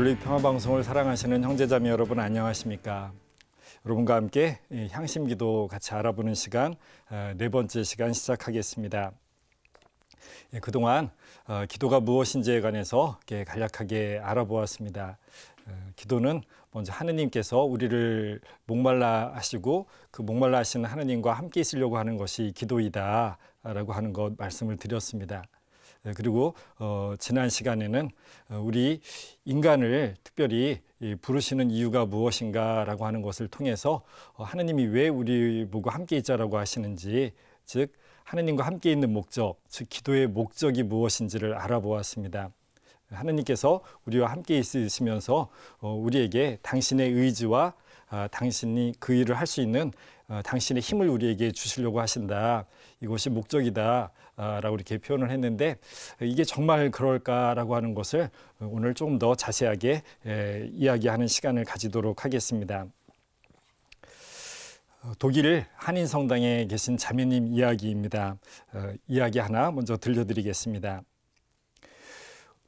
올리브평화방송을 사랑하시는 형제자매 여러분 안녕하십니까? 여러분과 함께 향심기도 같이 알아보는 시간, 네 번째 시간 시작하겠습니다. 그동안 기도가 무엇인지에 관해서 간략하게 알아보았습니다. 기도는 먼저 하느님께서 우리를 목말라 하시고 그 목말라 하시는 하느님과 함께 있으려고 하는 것이 기도이다 라고 하는 것 말씀을 드렸습니다. 그리고 지난 시간에는 우리 인간을 특별히 부르시는 이유가 무엇인가라고 하는 것을 통해서 하느님이 왜 우리 보고 함께 있자라고 하시는지, 즉 하느님과 함께 있는 목적, 즉 기도의 목적이 무엇인지를 알아보았습니다. 하느님께서 우리와 함께 있으시면서 우리에게 당신의 의지와 당신이 그 일을 할 수 있는 당신의 힘을 우리에게 주시려고 하신다. 이것이 목적이다 라고 이렇게 표현을 했는데, 이게 정말 그럴까라고 하는 것을 오늘 조금 더 자세하게 이야기하는 시간을 가지도록 하겠습니다. 독일 한인성당에 계신 자매님 이야기입니다. 이야기 하나 먼저 들려드리겠습니다.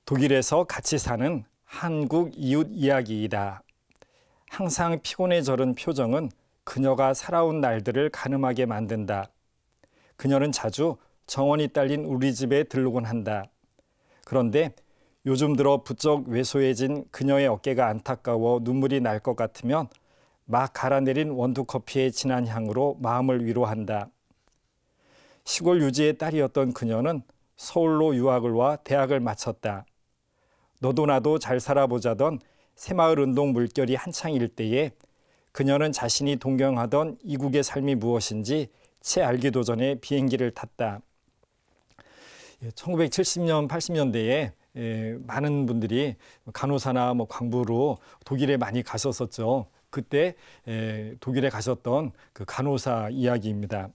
독일에서 같이 사는 한국 이웃 이야기이다. 항상 피곤해 저른 표정은 그녀가 살아온 날들을 가늠하게 만든다. 그녀는 자주 정원이 딸린 우리 집에 들르곤 한다. 그런데 요즘 들어 부쩍 왜소해진 그녀의 어깨가 안타까워 눈물이 날 것 같으면 막 갈아내린 원두커피의 진한 향으로 마음을 위로한다. 시골 유지의 딸이었던 그녀는 서울로 유학을 와 대학을 마쳤다. 너도 나도 잘 살아보자던 새마을 운동 물결이 한창일 때에 그녀는 자신이 동경하던 이국의 삶이 무엇인지 채 알기도 전에 비행기를 탔다. 1970년, 80년대에 많은 분들이 간호사나 광부로 독일에 많이 가셨었죠. 그때 독일에 가셨던 그 간호사 이야기입니다.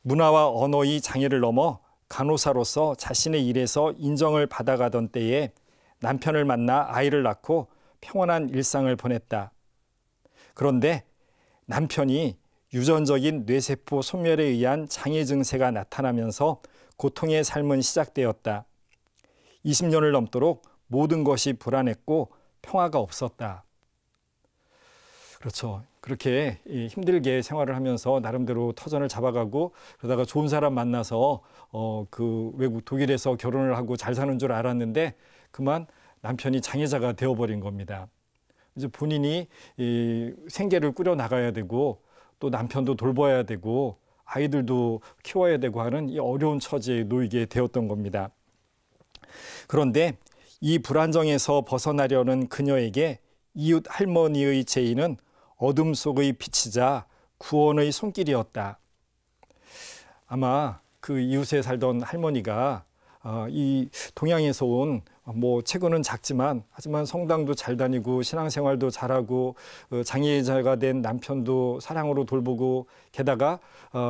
문화와 언어의 장애를 넘어 간호사로서 자신의 일에서 인정을 받아가던 때에 남편을 만나 아이를 낳고 평온한 일상을 보냈다. 그런데 남편이 유전적인 뇌세포 소멸에 의한 장애 증세가 나타나면서 고통의 삶은 시작되었다. 20년을 넘도록 모든 것이 불안했고 평화가 없었다. 그렇죠. 그렇게 힘들게 생활을 하면서 나름대로 터전을 잡아가고 그러다가 좋은 사람 만나서 그 외국 독일에서 결혼을 하고 잘 사는 줄 알았는데 그만 남편이 장애자가 되어버린 겁니다. 이제 본인이 생계를 꾸려 나가야 되고 또 남편도 돌봐야 되고 아이들도 키워야 되고 하는 이 어려운 처지에 놓이게 되었던 겁니다. 그런데 이 불안정에서 벗어나려는 그녀에게 이웃 할머니의 제의는 어둠 속의 빛이자 구원의 손길이었다. 아마 그 이웃에 살던 할머니가 이 동양에서 온 체구는 작지만 하지만 성당도 잘 다니고 신앙생활도 잘하고 장애자가 된 남편도 사랑으로 돌보고 게다가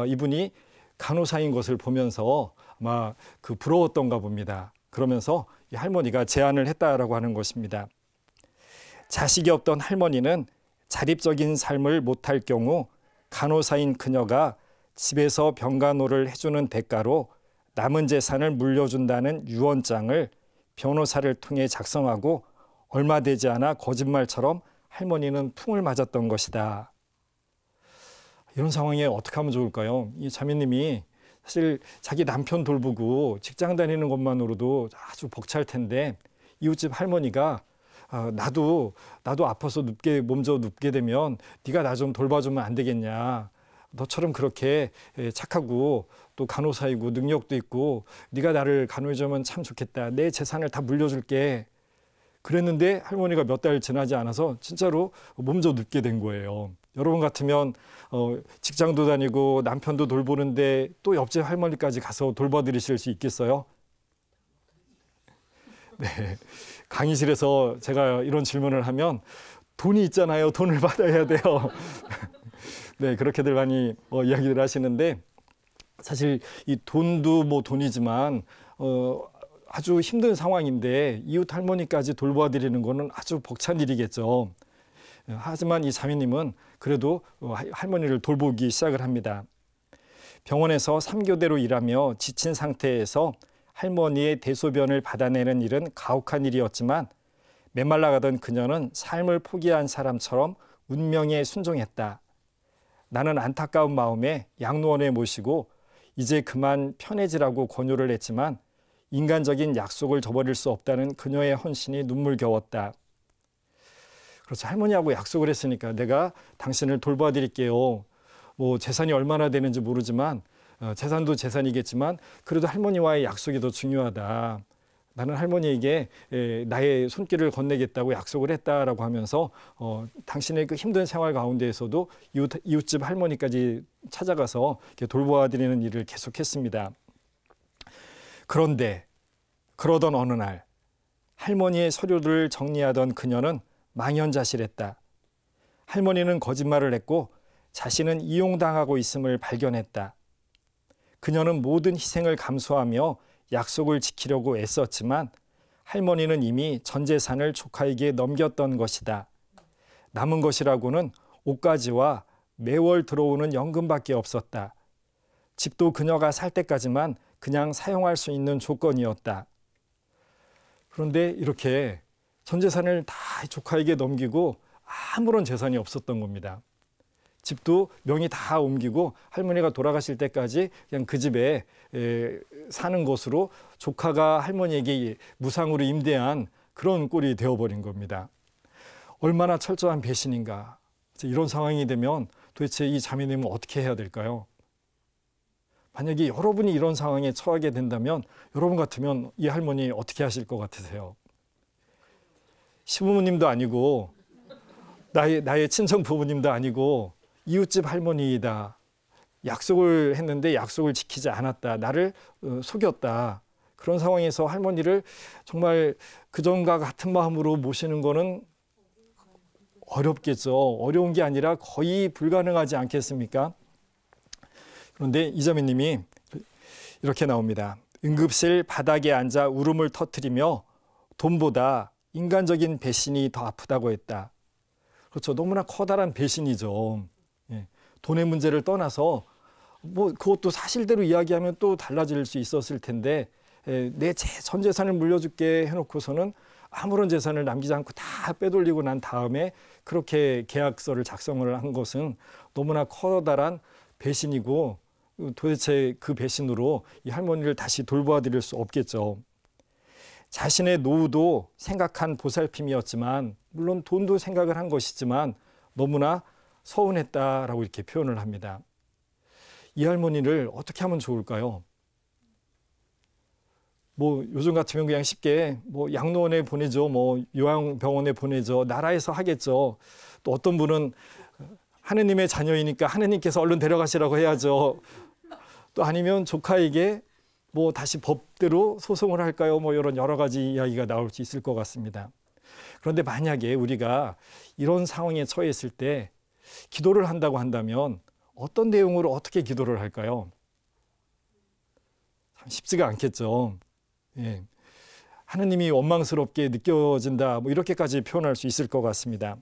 이분이 간호사인 것을 보면서 아마 그 부러웠던가 봅니다. 그러면서 이 할머니가 제안을 했다라고 하는 것입니다. 자식이 없던 할머니는 자립적인 삶을 못할 경우 간호사인 그녀가 집에서 병간호를 해주는 대가로 남은 재산을 물려준다는 유언장을 변호사를 통해 작성하고 얼마 되지 않아 거짓말처럼 할머니는 풍을 맞았던 것이다. 이런 상황에 어떻게 하면 좋을까요? 이 자매님이 사실 자기 남편 돌보고 직장 다니는 것만으로도 아주 벅찰 텐데 이웃집 할머니가 나도 아파서 몸져 눕게 되면 네가 나 좀 돌봐주면 안 되겠냐. 너처럼 그렇게 착하고 또 간호사이고 능력도 있고 네가 나를 간호해주면 참 좋겠다. 내 재산을 다 물려줄게. 그랬는데 할머니가 몇 달 지나지 않아서 진짜로 몸져 눕게 된 거예요. 여러분 같으면 직장도 다니고 남편도 돌보는데 또 옆집 할머니까지 가서 돌봐드리실 수 있겠어요? 네, 강의실에서 제가 이런 질문을 하면 돈이 있잖아요. 돈을 받아야 돼요. 네, 그렇게들 많이 이야기를 하시는데 사실 이 돈도 돈이지만 아주 힘든 상황인데 이웃 할머니까지 돌봐드리는 거는 아주 벅찬 일이겠죠. 하지만 이 자매님은 그래도 할머니를 돌보기 시작을 합니다. 병원에서 3교대로 일하며 지친 상태에서 할머니의 대소변을 받아내는 일은 가혹한 일이었지만 메말라가던 그녀는 삶을 포기한 사람처럼 운명에 순종했다. 나는 안타까운 마음에 양로원에 모시고 이제 그만 편해지라고 권유를 했지만 인간적인 약속을 저버릴 수 없다는 그녀의 헌신이 눈물겨웠다. 그렇죠. 할머니하고 약속을 했으니까 내가 당신을 돌봐드릴게요. 뭐 재산이 얼마나 되는지 모르지만 재산도 재산이겠지만 그래도 할머니와의 약속이 더 중요하다. 나는 할머니에게 나의 손길을 건네겠다고 약속을 했다라고 하면서 당신의 그 힘든 생활 가운데에서도 이웃집 할머니까지 찾아가서 이렇게 돌보아드리는 일을 계속했습니다. 그런데 그러던 어느 날 할머니의 서류를 정리하던 그녀는 망연자실했다. 할머니는 거짓말을 했고 자신은 이용당하고 있음을 발견했다. 그녀는 모든 희생을 감수하며 약속을 지키려고 애썼지만 할머니는 이미 전 재산을 조카에게 넘겼던 것이다. 남은 것이라고는 옷가지와 매월 들어오는 연금밖에 없었다. 집도 그녀가 살 때까지만 그냥 사용할 수 있는 조건이었다. 그런데 이렇게 전 재산을 다 조카에게 넘기고 아무런 재산이 없었던 겁니다. 집도 명의 다 옮기고 할머니가 돌아가실 때까지 그냥 그 집에 사는 것으로 조카가 할머니에게 무상으로 임대한 그런 꼴이 되어버린 겁니다. 얼마나 철저한 배신인가. 이런 상황이 되면 도대체 이 자매님은 어떻게 해야 될까요? 만약에 여러분이 이런 상황에 처하게 된다면 여러분 같으면 이 할머니 어떻게 하실 것 같으세요? 시부모님도 아니고 나의 친정 부모님도 아니고 이웃집 할머니이다. 약속을 했는데 약속을 지키지 않았다. 나를 속였다. 그런 상황에서 할머니를 정말 그전과 같은 마음으로 모시는 거는 어렵겠죠. 어려운 게 아니라 거의 불가능하지 않겠습니까? 그런데 이자매님이 이렇게 나옵니다. 응급실 바닥에 앉아 울음을 터뜨리며 돈보다 인간적인 배신이 더 아프다고 했다. 그렇죠. 너무나 커다란 배신이죠. 돈의 문제를 떠나서 뭐 그것도 사실대로 이야기하면 또 달라질 수 있었을 텐데 내 전 재산을 물려줄게 해놓고서는 아무런 재산을 남기지 않고 다 빼돌리고 난 다음에 그렇게 계약서를 작성을 한 것은 너무나 커다란 배신이고 도대체 그 배신으로 이 할머니를 다시 돌보아드릴 수 없겠죠. 자신의 노후도 생각한 보살핌이었지만 물론 돈도 생각을 한 것이지만 너무나 서운했다라고 이렇게 표현을 합니다. 이 할머니를 어떻게 하면 좋을까요? 뭐 요즘 같으면 그냥 쉽게 뭐 양로원에 보내죠. 뭐 요양병원에 보내죠. 나라에서 하겠죠. 또 어떤 분은 하느님의 자녀이니까 하느님께서 얼른 데려가시라고 해야죠. 또 아니면 조카에게 뭐 다시 법대로 소송을 할까요? 뭐 이런 여러 가지 이야기가 나올 수 있을 것 같습니다. 그런데 만약에 우리가 이런 상황에 처했을 때 기도를 한다고 한다면 어떤 내용으로 어떻게 기도를 할까요? 참 쉽지가 않겠죠. 예. 하느님이 원망스럽게 느껴진다. 뭐 이렇게까지 표현할 수 있을 것 같습니다.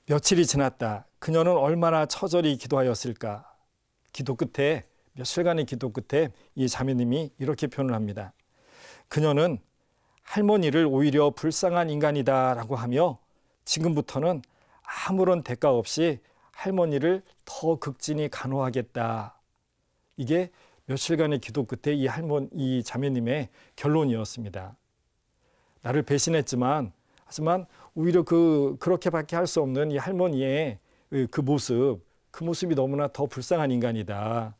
며칠이 지났다. 그녀는 얼마나 처절히 기도하였을까. 기도 끝에 며칠간의 기도 끝에 이 자매님이 이렇게 표현을 합니다. 그녀는 할머니를 오히려 불쌍한 인간이다라고 하며 지금부터는 아무런 대가 없이 할머니를 더 극진히 간호하겠다. 이게 며칠간의 기도 끝에 이 자매님의 결론이었습니다. 나를 배신했지만 하지만 오히려 그렇게밖에 할 수 없는 이 할머니의 그 모습이 너무나 더 불쌍한 인간이다.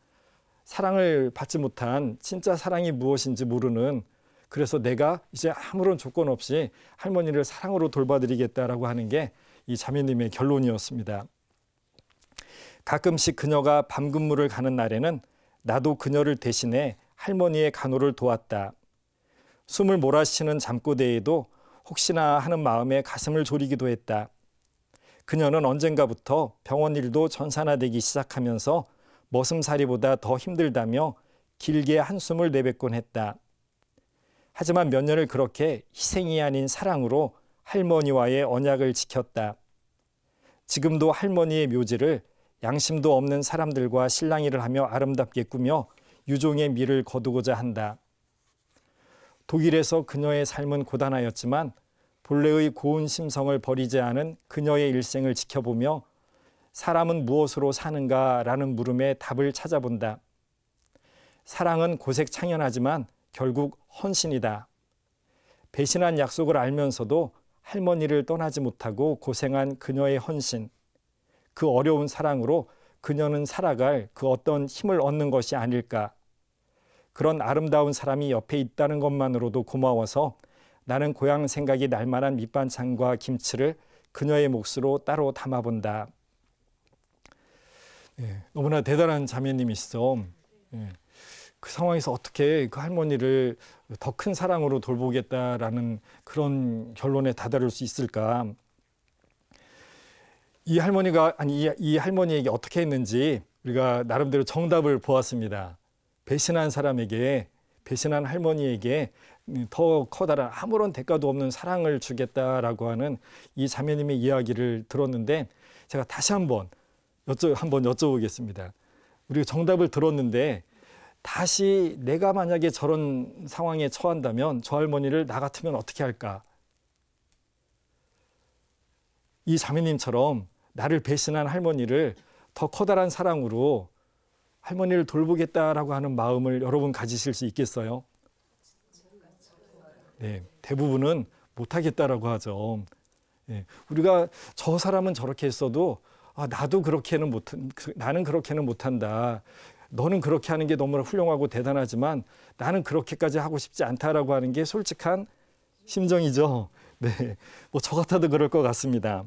사랑을 받지 못한 진짜 사랑이 무엇인지 모르는, 그래서 내가 이제 아무런 조건 없이 할머니를 사랑으로 돌봐드리겠다라고 하는 게 이 자매님의 결론이었습니다. 가끔씩 그녀가 밤 근무를 가는 날에는 나도 그녀를 대신해 할머니의 간호를 도왔다. 숨을 몰아쉬는 잠꼬대에도 혹시나 하는 마음에 가슴을 졸이기도 했다. 그녀는 언젠가부터 병원 일도 전산화되기 시작하면서 머슴살이보다 더 힘들다며 길게 한숨을 내뱉곤 했다. 하지만 몇 년을 그렇게 희생이 아닌 사랑으로 할머니와의 언약을 지켰다. 지금도 할머니의 묘지를 양심도 없는 사람들과 실랑이를 하며 아름답게 꾸며 유종의 미를 거두고자 한다. 독일에서 그녀의 삶은 고단하였지만 본래의 고운 심성을 버리지 않은 그녀의 일생을 지켜보며 사람은 무엇으로 사는가라는 물음에 답을 찾아본다. 사랑은 고색창연하지만 결국 헌신이다. 배신한 약속을 알면서도 할머니를 떠나지 못하고 고생한 그녀의 헌신. 그 어려운 사랑으로 그녀는 살아갈 그 어떤 힘을 얻는 것이 아닐까. 그런 아름다운 사람이 옆에 있다는 것만으로도 고마워서 나는 고향 생각이 날 만한 밑반찬과 김치를 그녀의 몫으로 따로 담아본다. 너무나 대단한 자매님이시죠. 그 상황에서 어떻게 그 할머니를 더 큰 사랑으로 돌보겠다라는 그런 결론에 다다를 수 있을까? 이 할머니에게 어떻게 했는지 우리가 나름대로 정답을 보았습니다. 배신한 사람에게, 배신한 할머니에게 더 커다란 아무런 대가도 없는 사랑을 주겠다라고 하는 이 자매님의 이야기를 들었는데, 제가 다시 한번 여쭤보겠습니다. 우리가 정답을 들었는데 다시 내가 만약에 저런 상황에 처한다면 저 할머니를 나 같으면 어떻게 할까? 이 자매님처럼 나를 배신한 할머니를 더 커다란 사랑으로 할머니를 돌보겠다라고 하는 마음을 여러분 가지실 수 있겠어요? 네, 대부분은 못하겠다라고 하죠. 우리가 저 사람은 저렇게 했어도 나는 그렇게는 못한다. 너는 그렇게 하는 게 너무나 훌륭하고 대단하지만 나는 그렇게까지 하고 싶지 않다라고 하는 게 솔직한 심정이죠. 네, 뭐 저 같아도 그럴 것 같습니다.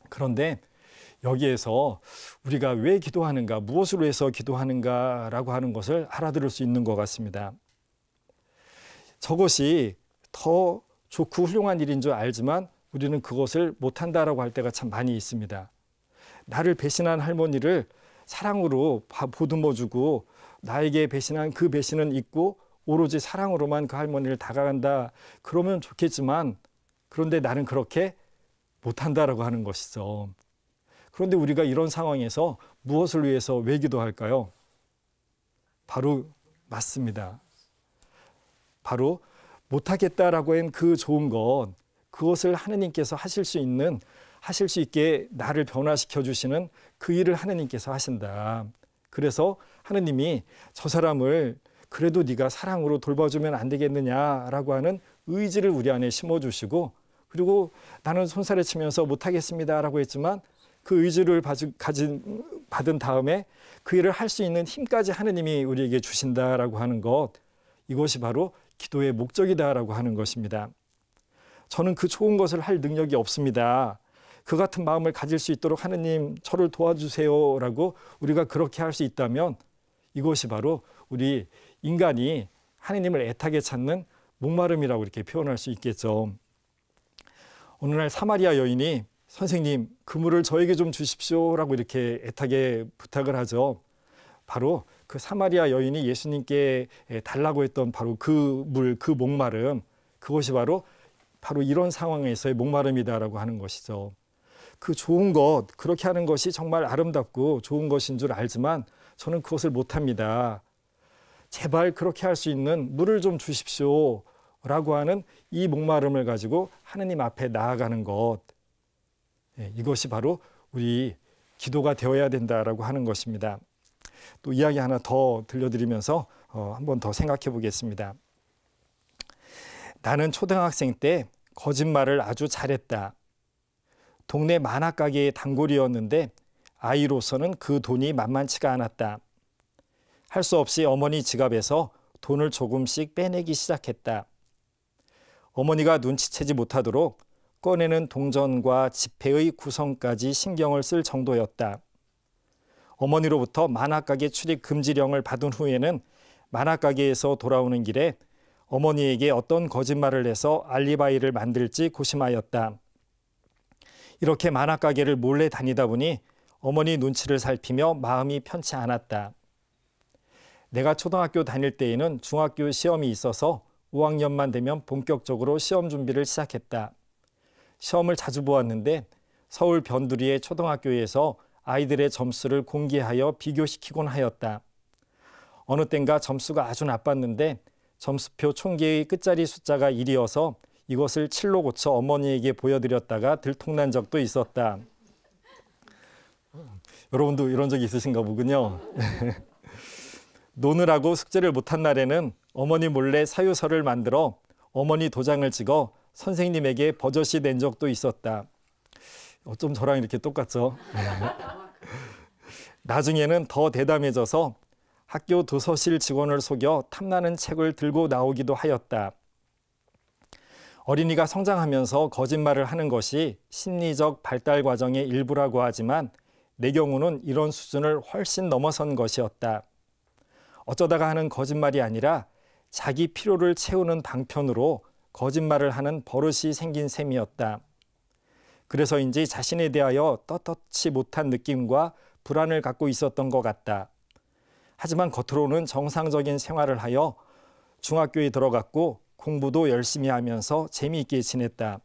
그런데 여기에서 우리가 왜 기도하는가, 무엇으로 해서 기도하는가라고 하는 것을 알아들을 수 있는 것 같습니다. 저것이 더 좋고 훌륭한 일인 줄 알지만 우리는 그것을 못한다라고 할 때가 참 많이 있습니다. 나를 배신한 할머니를 사랑으로 보듬어주고 나에게 배신한 그 배신은 잊고 오로지 사랑으로만 그 할머니를 다가간다. 그러면 좋겠지만 그런데 나는 그렇게 못한다라고 하는 것이죠. 그런데 우리가 이런 상황에서 무엇을 위해서 왜 기도할까요? 바로 맞습니다. 바로 못하겠다라고 한 그 좋은 것, 그것을 하느님께서 하실 수 있게 나를 변화시켜 주시는 그 일을 하느님께서 하신다. 그래서 하느님이 저 사람을 그래도 네가 사랑으로 돌봐주면 안 되겠느냐라고 하는 의지를 우리 안에 심어주시고, 그리고 나는 손살에 치면서 못하겠습니다라고 했지만 그 의지를 받은 다음에 그 일을 할 수 있는 힘까지 하느님이 우리에게 주신다라고 하는 것, 이것이 바로 기도의 목적이다라고 하는 것입니다. 저는 그 좋은 것을 할 능력이 없습니다. 그 같은 마음을 가질 수 있도록 하느님 저를 도와주세요라고 우리가 그렇게 할 수 있다면 이것이 바로 우리 인간이 하느님을 애타게 찾는 목마름이라고 이렇게 표현할 수 있겠죠. 어느 날 사마리아 여인이 선생님 그 물을 저에게 좀 주십시오라고 이렇게 애타게 부탁을 하죠. 바로 그 사마리아 여인이 예수님께 달라고 했던 바로 그 물, 그 목마름, 그것이 바로 이런 상황에서의 목마름이다라고 하는 것이죠. 그 좋은 것, 그렇게 하는 것이 정말 아름답고 좋은 것인 줄 알지만 저는 그것을 못합니다. 제발 그렇게 할 수 있는 물을 좀 주십시오라고 하는 이 목마름을 가지고 하느님 앞에 나아가는 것, 이것이 바로 우리 기도가 되어야 된다라고 하는 것입니다. 또 이야기 하나 더 들려드리면서 한번 더 생각해 보겠습니다. 나는 초등학생 때 거짓말을 아주 잘했다. 동네 만화가게의 단골이었는데 아이로서는 그 돈이 만만치가 않았다. 할 수 없이 어머니 지갑에서 돈을 조금씩 빼내기 시작했다. 어머니가 눈치채지 못하도록 꺼내는 동전과 지폐의 구성까지 신경을 쓸 정도였다. 어머니로부터 만화가게 출입 금지령을 받은 후에는 만화가게에서 돌아오는 길에 어머니에게 어떤 거짓말을 해서 알리바이를 만들지 고심하였다. 이렇게 만화가게를 몰래 다니다 보니 어머니 눈치를 살피며 마음이 편치 않았다. 내가 초등학교 다닐 때에는 중학교 시험이 있어서 5학년만 되면 본격적으로 시험 준비를 시작했다. 시험을 자주 보았는데 서울 변두리의 초등학교에서 아이들의 점수를 공개하여 비교시키곤 하였다. 어느 땐가 점수가 아주 나빴는데 점수표 총계의 끝자리 숫자가 1이어서 이것을 칠로 고쳐 어머니에게 보여드렸다가 들통난 적도 있었다. 여러분도 이런 적이 있으신가 보군요. 노느라고 숙제를 못한 날에는 어머니 몰래 사유서를 만들어 어머니 도장을 찍어 선생님에게 버젓이 낸 적도 있었다. 어쩜 저랑 이렇게 똑같죠? 나중에는 더 대담해져서 학교 도서실 직원을 속여 탐나는 책을 들고 나오기도 하였다. 어린이가 성장하면서 거짓말을 하는 것이 심리적 발달 과정의 일부라고 하지만 내 경우는 이런 수준을 훨씬 넘어선 것이었다. 어쩌다가 하는 거짓말이 아니라 자기 필요를 채우는 방편으로 거짓말을 하는 버릇이 생긴 셈이었다. 그래서인지 자신에 대하여 떳떳지 못한 느낌과 불안을 갖고 있었던 것 같다. 하지만 겉으로는 정상적인 생활을 하여 중학교에 들어갔고 공부도 열심히 하면서 재미있게 지냈다.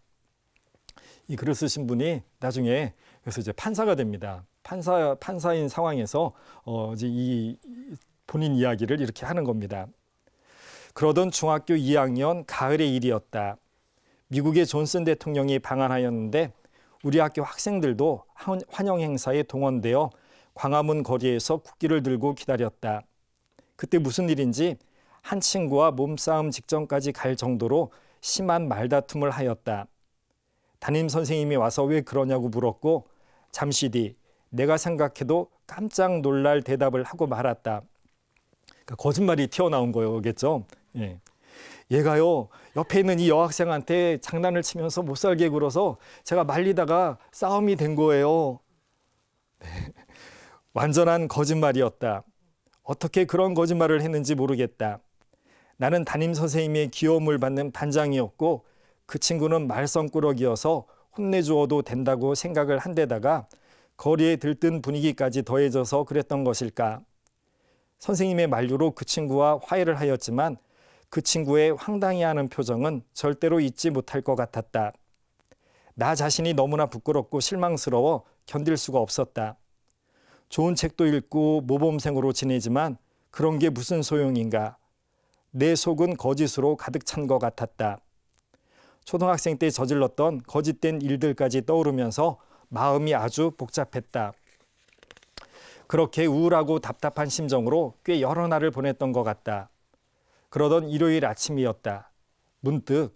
이 글을 쓰신 분이 나중에 그래서 이제 판사가 됩니다. 판사인 상황에서 이제 이 본인 이야기를 이렇게 하는 겁니다. 그러던 중학교 2학년 가을의 일이었다. 미국의 존슨 대통령이 방한하였는데 우리 학교 학생들도 환영 행사에 동원되어 광화문 거리에서 국기를 들고 기다렸다. 그때 무슨 일인지 한 친구와 몸싸움 직전까지 갈 정도로 심한 말다툼을 하였다. 담임 선생님이 와서 왜 그러냐고 물었고 잠시 뒤 내가 생각해도 깜짝 놀랄 대답을 하고 말았다. 그러니까 거짓말이 튀어나온 거겠죠. 예. 얘가요 옆에 있는 이 여학생한테 장난을 치면서 못살게 굴어서 제가 말리다가 싸움이 된 거예요. 네. 완전한 거짓말이었다. 어떻게 그런 거짓말을 했는지 모르겠다. 나는 담임 선생님의 귀여움을 받는 반장이었고 그 친구는 말썽꾸러기여서 혼내주어도 된다고 생각을 한 데다가 거리에 들뜬 분위기까지 더해져서 그랬던 것일까. 선생님의 만류로 그 친구와 화해를 하였지만 그 친구의 황당해하는 표정은 절대로 잊지 못할 것 같았다. 나 자신이 너무나 부끄럽고 실망스러워 견딜 수가 없었다. 좋은 책도 읽고 모범생으로 지내지만 그런 게 무슨 소용인가. 내 속은 거짓으로 가득 찬 것 같았다. 초등학생 때 저질렀던 거짓된 일들까지 떠오르면서 마음이 아주 복잡했다. 그렇게 우울하고 답답한 심정으로 꽤 여러 날을 보냈던 것 같다. 그러던 일요일 아침이었다. 문득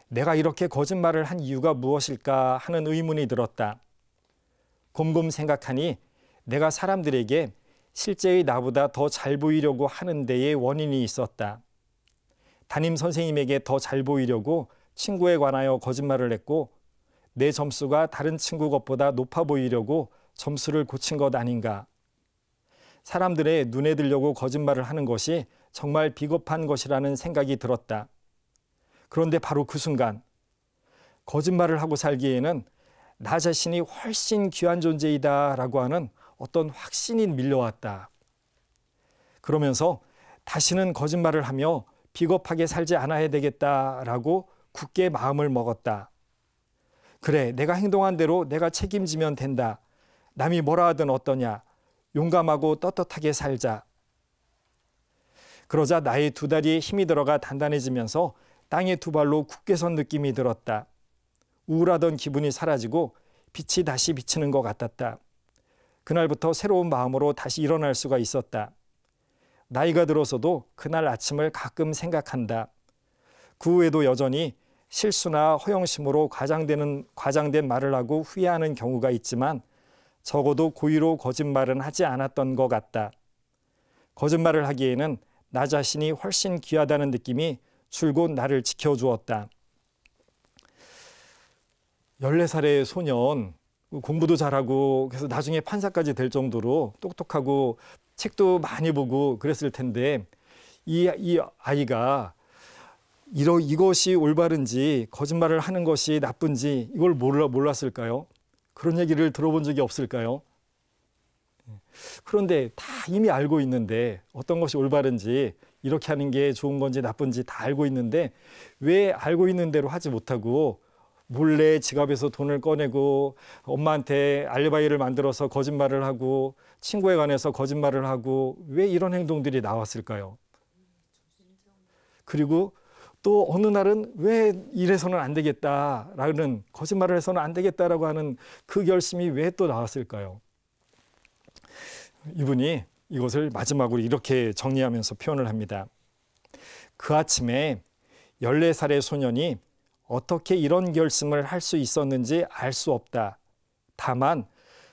내가 이렇게 거짓말을 한 이유가 무엇일까 하는 의문이 들었다. 곰곰 생각하니 내가 사람들에게 실제의 나보다 더 잘 보이려고 하는 데에 원인이 있었다. 담임 선생님에게 더 잘 보이려고 친구에 관하여 거짓말을 했고 내 점수가 다른 친구 것보다 높아 보이려고 점수를 고친 것 아닌가. 사람들의 눈에 들려고 거짓말을 하는 것이 정말 비겁한 것이라는 생각이 들었다. 그런데 바로 그 순간 거짓말을 하고 살기에는 나 자신이 훨씬 귀한 존재이다라고 하는 어떤 확신이 밀려왔다. 그러면서 다시는 거짓말을 하며 비겁하게 살지 않아야 되겠다라고 굳게 마음을 먹었다. 그래, 내가 행동한 대로 내가 책임지면 된다. 남이 뭐라 하든 어떠냐. 용감하고 떳떳하게 살자. 그러자 나의 두 다리에 힘이 들어가 단단해지면서 땅에 두 발로 굳게 선 느낌이 들었다. 우울하던 기분이 사라지고 빛이 다시 비치는 것 같았다. 그날부터 새로운 마음으로 다시 일어날 수가 있었다. 나이가 들어서도 그날 아침을 가끔 생각한다. 그 후에도 여전히 실수나 허영심으로 과장된 말을 하고 후회하는 경우가 있지만 적어도 고의로 거짓말은 하지 않았던 것 같다. 거짓말을 하기에는 나 자신이 훨씬 귀하다는 느낌이 줄곧 나를 지켜주었다. 14살의 소년, 공부도 잘하고 그래서 나중에 판사까지 될 정도로 똑똑하고 책도 많이 보고 그랬을 텐데 이 아이가 이것이 올바른지 거짓말을 하는 것이 나쁜지 이걸 몰랐을까요? 그런 얘기를 들어본 적이 없을까요? 그런데 다 이미 알고 있는데 어떤 것이 올바른지 이렇게 하는 게 좋은 건지 나쁜지 다 알고 있는데 왜 알고 있는 대로 하지 못하고 몰래 지갑에서 돈을 꺼내고 엄마한테 알리바이를 만들어서 거짓말을 하고 친구에 관해서 거짓말을 하고 왜 이런 행동들이 나왔을까요? 그리고 또 어느 날은 왜 이래서는 안 되겠다라는, 거짓말을 해서는 안 되겠다라고 하는 그 결심이 왜 또 나왔을까요? 이분이 이것을 마지막으로 이렇게 정리하면서 표현을 합니다. 그 아침에 14살의 소년이 어떻게 이런 결심을 할 수 있었는지 알 수 없다. 다만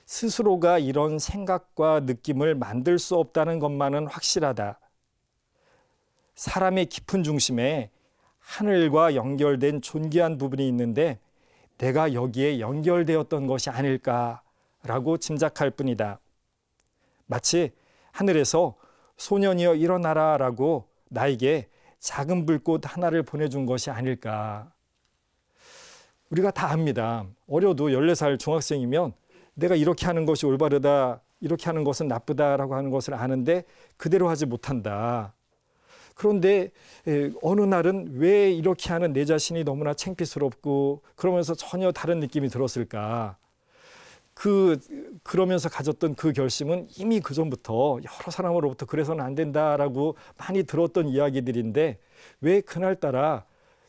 스스로가 이런 생각과 느낌을 만들 수 없다는 것만은 확실하다. 사람의 깊은 중심에 하늘과 연결된 존귀한 부분이 있는데 내가 여기에 연결되었던 것이 아닐까라고 짐작할 뿐이다. 마치 하늘에서 소년이여 일어나라 라고 나에게 작은 불꽃 하나를 보내준 것이 아닐까. 우리가 다 압니다. 어려도 14살 중학생이면 내가 이렇게 하는 것이 올바르다, 이렇게 하는 것은 나쁘다라고 하는 것을 아는데 그대로 하지 못한다. 그런데 어느 날은 왜 이렇게 하는 내 자신이 너무나 창피스럽고 그러면서 전혀 다른 느낌이 들었을까. 그러면서 가졌던 그 결심은 이미 그전부터 여러 사람으로부터 그래서는 안 된다라고 많이 들었던 이야기들인데 왜 그날따라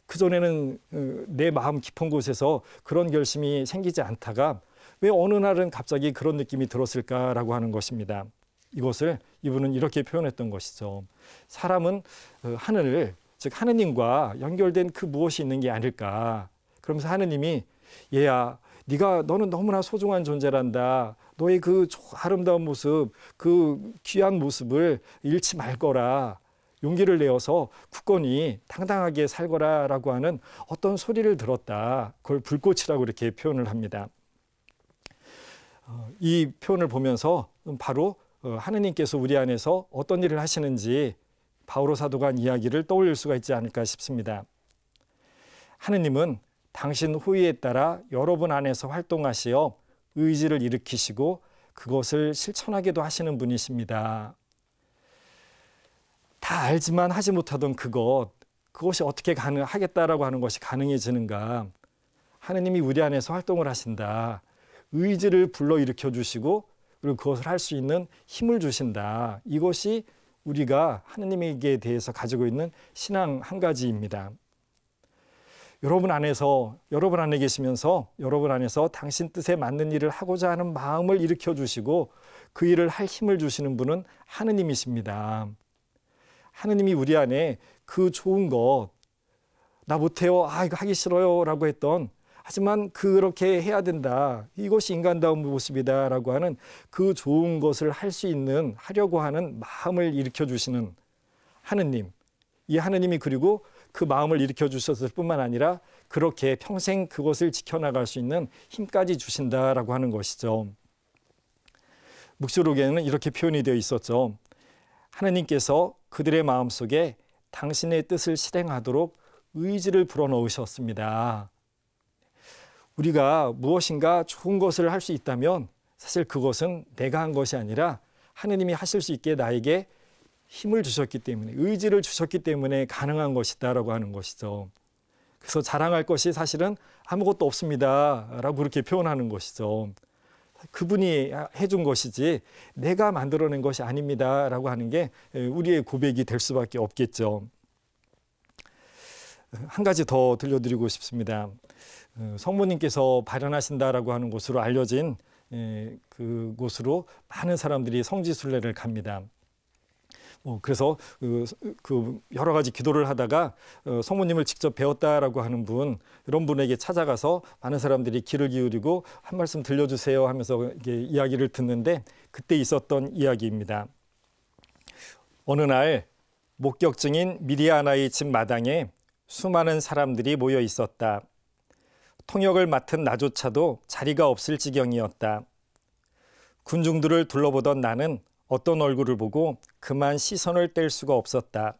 그전에는 내 마음 깊은 곳에서 그런 결심이 생기지 않다가 왜 어느 날은 갑자기 그런 느낌이 들었을까라고 하는 것입니다. 이것을 이분은 이렇게 표현했던 것이죠. 사람은 하늘, 즉 하느님과 연결된 그 무엇이 있는 게 아닐까. 그러면서 하느님이 얘야, 너는 너무나 소중한 존재란다. 너의 그 아름다운 모습, 그 귀한 모습을 잃지 말 거라. 용기를 내어서 굳건히 당당하게 살거라라고 하는 어떤 소리를 들었다. 그걸 불꽃이라고 이렇게 표현을 합니다. 이 표현을 보면서 바로 하느님께서 우리 안에서 어떤 일을 하시는지 바오로 사도가 한 이야기를 떠올릴 수가 있지 않을까 싶습니다. 하느님은 당신 호의에 따라 여러분 안에서 활동하시어 의지를 일으키시고 그것을 실천하게도 하시는 분이십니다. 다 알지만 하지 못하던 그것이 어떻게 하겠다라고 하는 것이 가능해지는가. 하느님이 우리 안에서 활동을 하신다. 의지를 불러일으켜 주시고 그리고 그것을 할 수 있는 힘을 주신다. 이것이 우리가 하느님에게 대해서 가지고 있는 신앙 한 가지입니다. 여러분 안에 계시면서 여러분 안에서 당신 뜻에 맞는 일을 하고자 하는 마음을 일으켜 주시고 그 일을 할 힘을 주시는 분은 하느님이십니다. 하느님이 우리 안에 그 좋은 것, 나 못해요, 이거 하기 싫어요 라고 했던, 하지만 그렇게 해야 된다, 이것이 인간다운 모습이다 라고 하는 그 좋은 것을 할 수 있는, 하려고 하는 마음을 일으켜 주시는 하느님. 이 하느님이 그리고 그 마음을 일으켜 주셨을 뿐만 아니라 그렇게 평생 그것을 지켜나갈 수 있는 힘까지 주신다라고 하는 것이죠. 묵시록에는 이렇게 표현이 되어 있었죠. 하느님께서 그들의 마음속에 당신의 뜻을 실행하도록 의지를 불어넣으셨습니다. 우리가 무엇인가 좋은 것을 할 수 있다면 사실 그것은 내가 한 것이 아니라 하느님이 하실 수 있게 나에게 힘을 주셨기 때문에, 의지를 주셨기 때문에 가능한 것이다라고 하는 것이죠. 그래서 자랑할 것이 사실은 아무것도 없습니다 라고 그렇게 표현하는 것이죠. 그분이 해준 것이지 내가 만들어낸 것이 아닙니다 라고 하는 게 우리의 고백이 될 수밖에 없겠죠. 한 가지 더 들려드리고 싶습니다. 성모님께서 발현하신다라고 하는 곳으로 알려진 그곳으로 많은 사람들이 성지순례를 갑니다. 그래서 그 여러 가지 기도를 하다가 성모님을 직접 배웠다라고 하는 분, 이런 분에게 찾아가서 많은 사람들이 귀를 기울이고 한 말씀 들려주세요 하면서 이야기를 듣는데, 그때 있었던 이야기입니다. 어느 날 목격증인 미리아나의 집 마당에 수많은 사람들이 모여 있었다. 통역을 맡은 나조차도 자리가 없을 지경이었다. 군중들을 둘러보던 나는 어떤 얼굴을 보고 그만 시선을 뗄 수가 없었다.